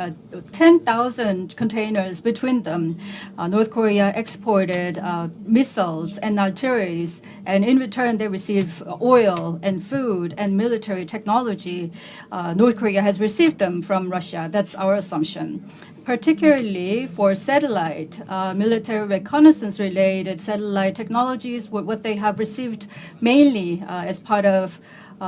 10,000 containers between them. North Korea exported missiles and artilleries, and in return they receive oil and food and military technology. North Korea has received them from Russia. That's our assumption. Particularly for satellite, military reconnaissance-related satellite technologies, what they have received mainly as part of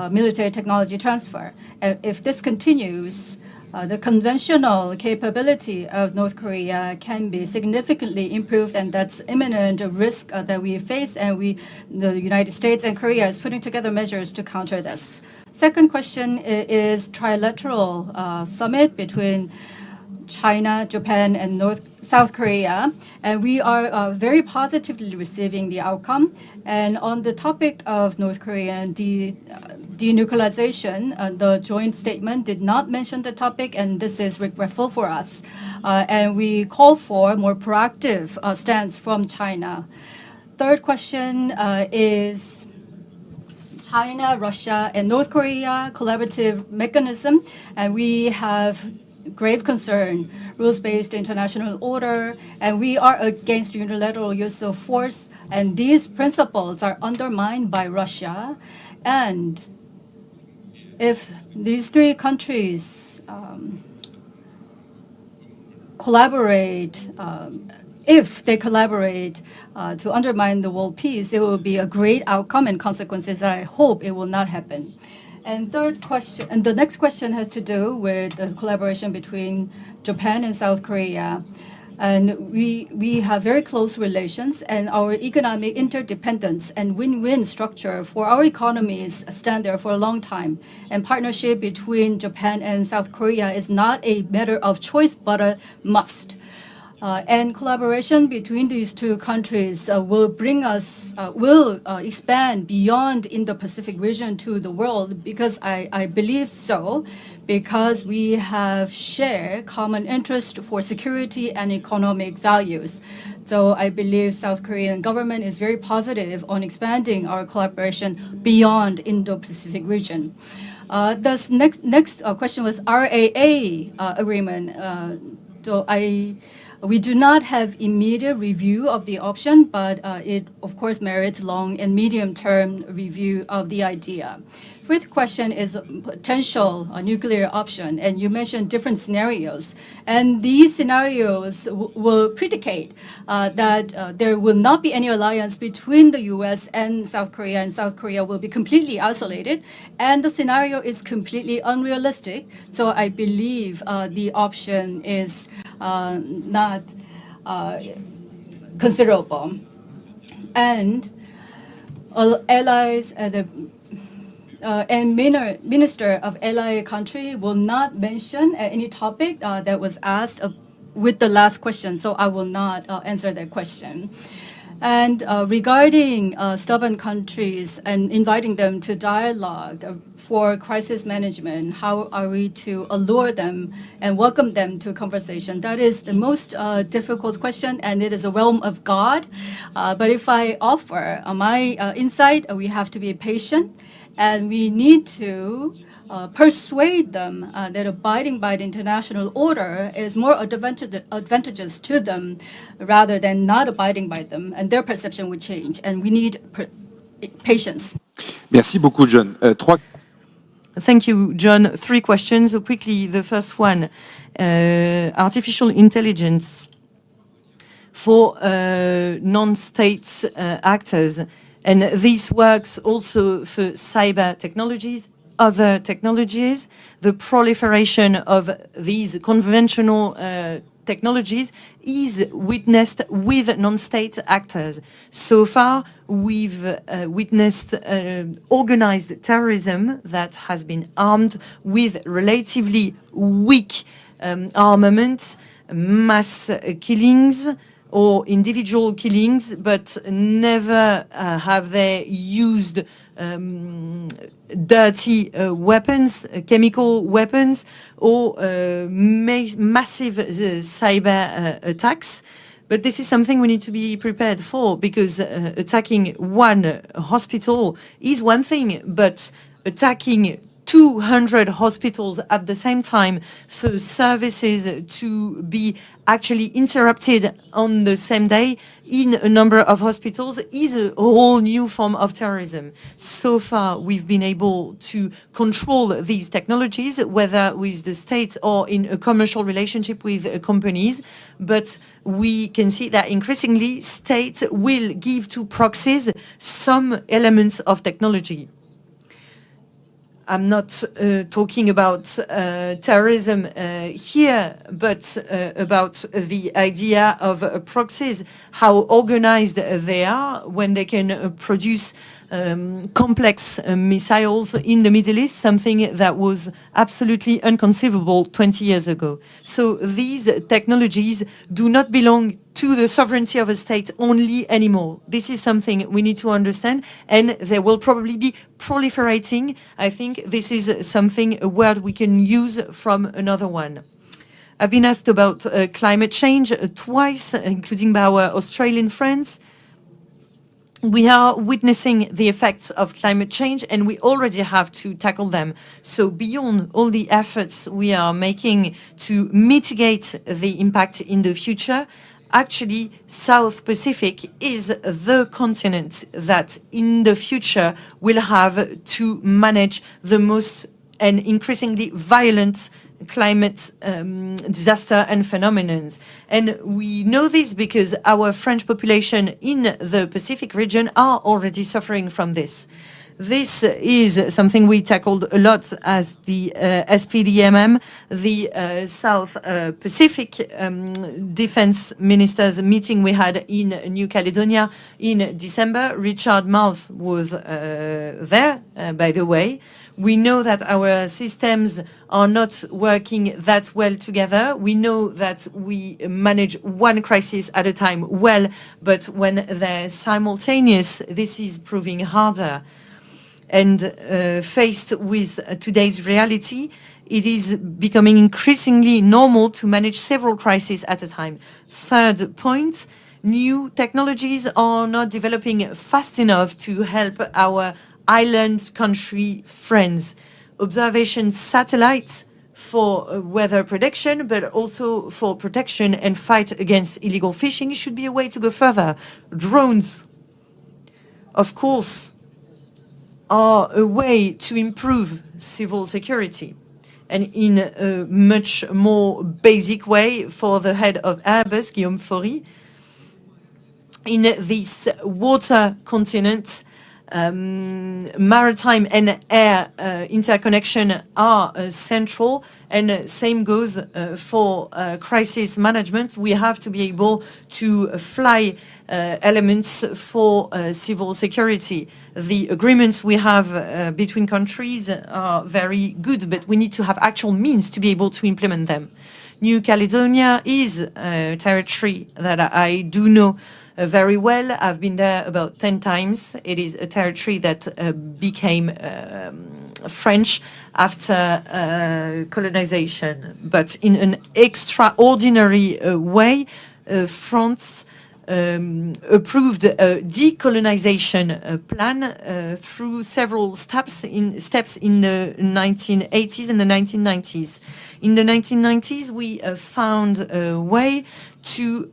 military technology transfer. If this continues, the conventional capability of North Korea can be significantly improved, and that's imminent risk that we face, and the United States and Korea is putting together measures to counter this. Second question is trilateral summit between China, Japan, and South Korea, and we are very positively receiving the outcome. And on the topic of North Korean denuclearization, the joint statement did not mention the topic, and this is regretful for us. And we call for more proactive stance from China. Third question is China, Russia, and North Korea collaborative mechanism, and we have grave concern, rules-based international order, and we are against unilateral use of force, and these principles are undermined by Russia. And if these 3 countries collaborate, if they collaborate to undermine the world peace, it will be a great outcome and consequences that I hope it will not happen. And third question, and the next question has to do with the collaboration between Japan and South Korea. And we have very close relations, and our economic interdependence and win-win structure for our economies stand there for a long time. And partnership between Japan and South Korea is not a matter of choice, but a must. And collaboration between these 2 countries will expand beyond Indo-Pacific region to the world, because I believe so, because we have shared common interest for security and economic values. So I believe South Korean government is very positive on expanding our collaboration beyond Indo-Pacific region. The next question was RAA agreement. So we do not have immediate review of the option, but it, of course, merits long and medium-term review of the idea. Fifth question is potential nuclear option, and you mentioned different scenarios. And these scenarios will predicate that there will not be any alliance between the U.S. and South Korea will be completely isolated, and the scenario is completely unrealistic. So I believe the option is not considerable. And allies and minister of ally country will not mention any topic that was asked with the last question, so I will not answer that question. And regarding stubborn countries and inviting them to dialogue for crisis management, how are we to allure them and welcome them to conversation? That is the most difficult question, and it is a realm of God. But if I offer my insight, we have to be patient, and we need to persuade them that abiding by the international order is more advantageous to them rather than not abiding by them, and their perception would change. And we need patience. Merci beaucoup, John. Thank you, John. 3 questions. So quickly, the first one, artificial intelligence for non-state actors. And this works also for cyber technologies, other technologies. The proliferation of these conventional technologies is witnessed with non-state actors. So far, we've witnessed organized terrorism that has been armed with relatively weak armaments, mass killings, or individual killings, but never have they used dirty weapons, chemical weapons, or massive cyber attacks. But this is something we need to be prepared for, because attacking one hospital is one thing, but attacking 200 hospitals at the same time for services to be actually interrupted on the same day in a number of hospitals is a whole new form of terrorism. So far, we've been able to control these technologies, whether with the state or in a commercial relationship with companies, but we can see that increasingly states will give to proxies some elements of technology. I'm not talking about terrorism here, but about the idea of proxies, how organized they are when they can produce complex missiles in the Middle East, something that was absolutely inconceivable 20 years ago. So these technologies do not belong to the sovereignty of a state only anymore. This is something we need to understand, and they will probably be proliferating. I think this is something, a word we can use from another one. I've been asked about climate change twice, including by our Australian friends. We are witnessing the effects of climate change, and we already have to tackle them. So beyond all the efforts we are making to mitigate the impact in the future, actually, South Pacific is the continent that in the future will have to manage the most and increasingly violent climate disaster and phenomenon. And we know this because our French population in the Pacific region are already suffering from this. This is something we tackled a lot as the SPDMM, the South Pacific Defense Ministers meeting we had in New Caledonia in December. Richard Marles was there, by the way. We know that our systems are not working that well together. We know that we manage one crisis at a time well, but when they're simultaneous, this is proving harder. And faced with today's reality, it is becoming increasingly normal to manage several crises at a time. Third point, new technologies are not developing fast enough to help our island country friends. Observation satellites for weather prediction, but also for protection and fight against illegal fishing should be a way to go further. Drones, of course, are a way to improve civil security. And in a much more basic way, for the head of Airbus, Guillaume Faury, in this water continent, maritime and air interconnection are central, and same goes for crisis management. We have to be able to fly elements for civil security. The agreements we have between countries are very good, but we need to have actual means to be able to implement them. New Caledonia is a territory that I do know very well. I've been there about 10 times. It is a territory that became French after colonization. But in an extraordinary way, France approved a decolonization plan through several steps in the 1980s and the 1990s. In the 1990s, we found a way to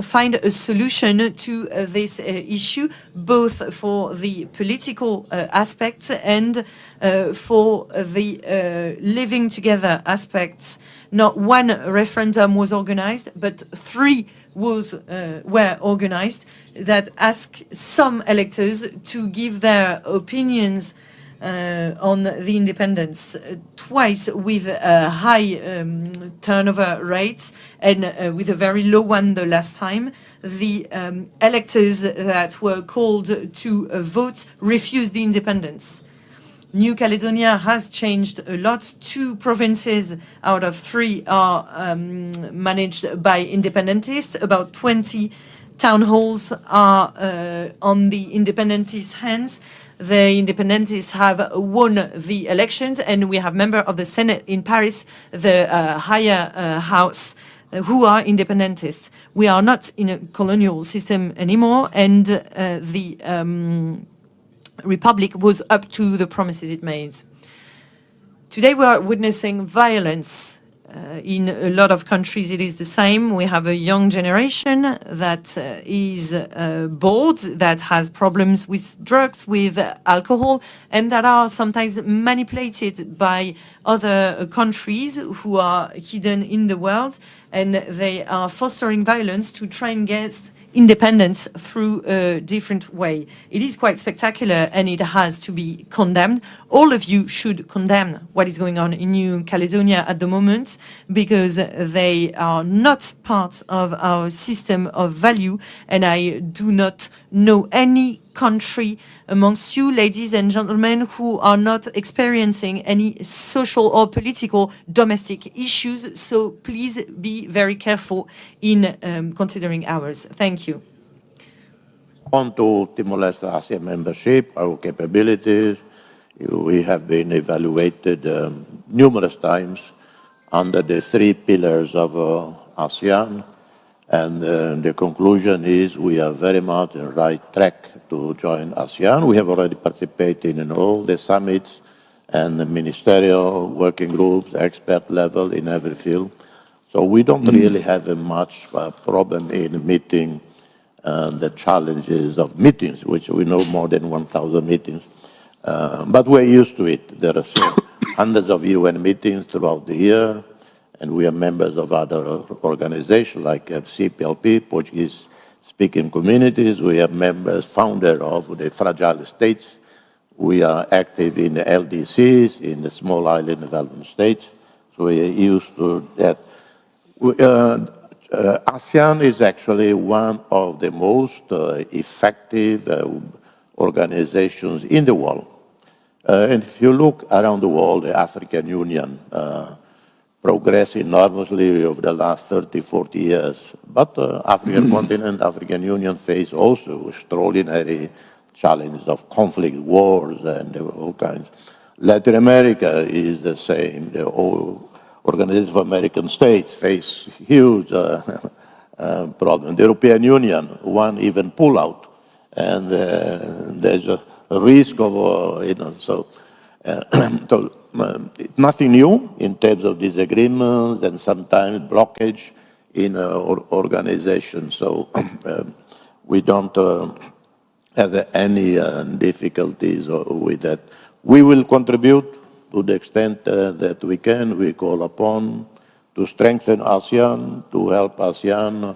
find a solution to this issue, both for the political aspects and for the living together aspects. Not one referendum was organized, but 3 were organized that asked some electors to give their opinions on the independence, twice with high turnover rates and with a very low one the last time. The electors that were called to vote refused the independence. New Caledonia has changed a lot. 2 provinces out of 3 are managed by independentists. About 20 town halls are on the independentists' hands. The independentists have won the elections, and we have members of the Senate in Paris, the higher house, who are independentists. We are not in a colonial system anymore, and the Republic was up to the promises it made. Today we are witnessing violence. In a lot of countries it is the same. We have a young generation that is bored, that has problems with drugs, with alcohol, and that are sometimes manipulated by other countries who are hidden in the world, and they are fostering violence to try and get independence through a different way. It is quite spectacular and it has to be condemned. All of you should condemn what is going on in New Caledonia at the moment, because they are not part of our system of value, and I do not know any country amongst you, ladies and gentlemen, who are not experiencing any social or political domestic issues. So please be very careful in considering ours. Thank you. On to Timor-Leste ASEAN membership, our capabilities, we have been evaluated numerous times under the 3 pillars of ASEAN, and the conclusion is we are very much on the right track to join ASEAN. We have already participated in all the summits and the ministerial working groups, expert level in every field. So we don't really have a much problem in meeting the challenges of meetings, which we know more than 1,000 meetings. But we're used to it. There are hundreds of UN meetings throughout the year, and we are members of other organizations like CPLP, Portuguese-speaking communities. We are members, founder of the Fragile States. We are active in the LDCs, in the Small Island Development States. So we are used to that. ASEAN is actually one of the most effective organizations in the world. And if you look around the world, the African Union progressed enormously over the last 30, 40 years. But African continent, African Union face also extraordinary challenges of conflict, wars, and all kinds. Latin America is the same. The Organization of American States face huge problems. The European Union, one even pull out, and there's a risk of, so nothing new in terms of disagreements and sometimes blockage in organizations. So we don't have any difficulties with that. We will contribute to the extent that we can. We call upon to strengthen ASEAN, to help ASEAN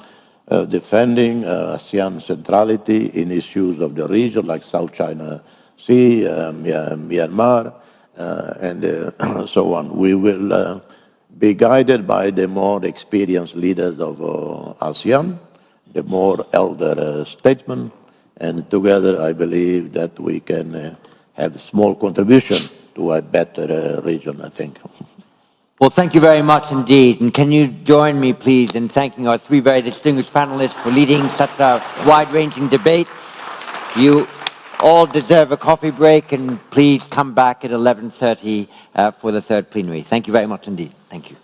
defending ASEAN centrality in issues of the region like South China Sea, Myanmar, and so on. We will be guided by the more experienced leaders of ASEAN, the more elder statesmen, and together I believe that we can have a small contribution to a better region, I think. Well, thank you very much indeed. And can you join me, please, in thanking our 3 very distinguished panelists for leading such a wide-ranging debate. You all deserve a coffee break, and please come back at 11:30 for the 3rd plenary. Thank you very much indeed. Thank you.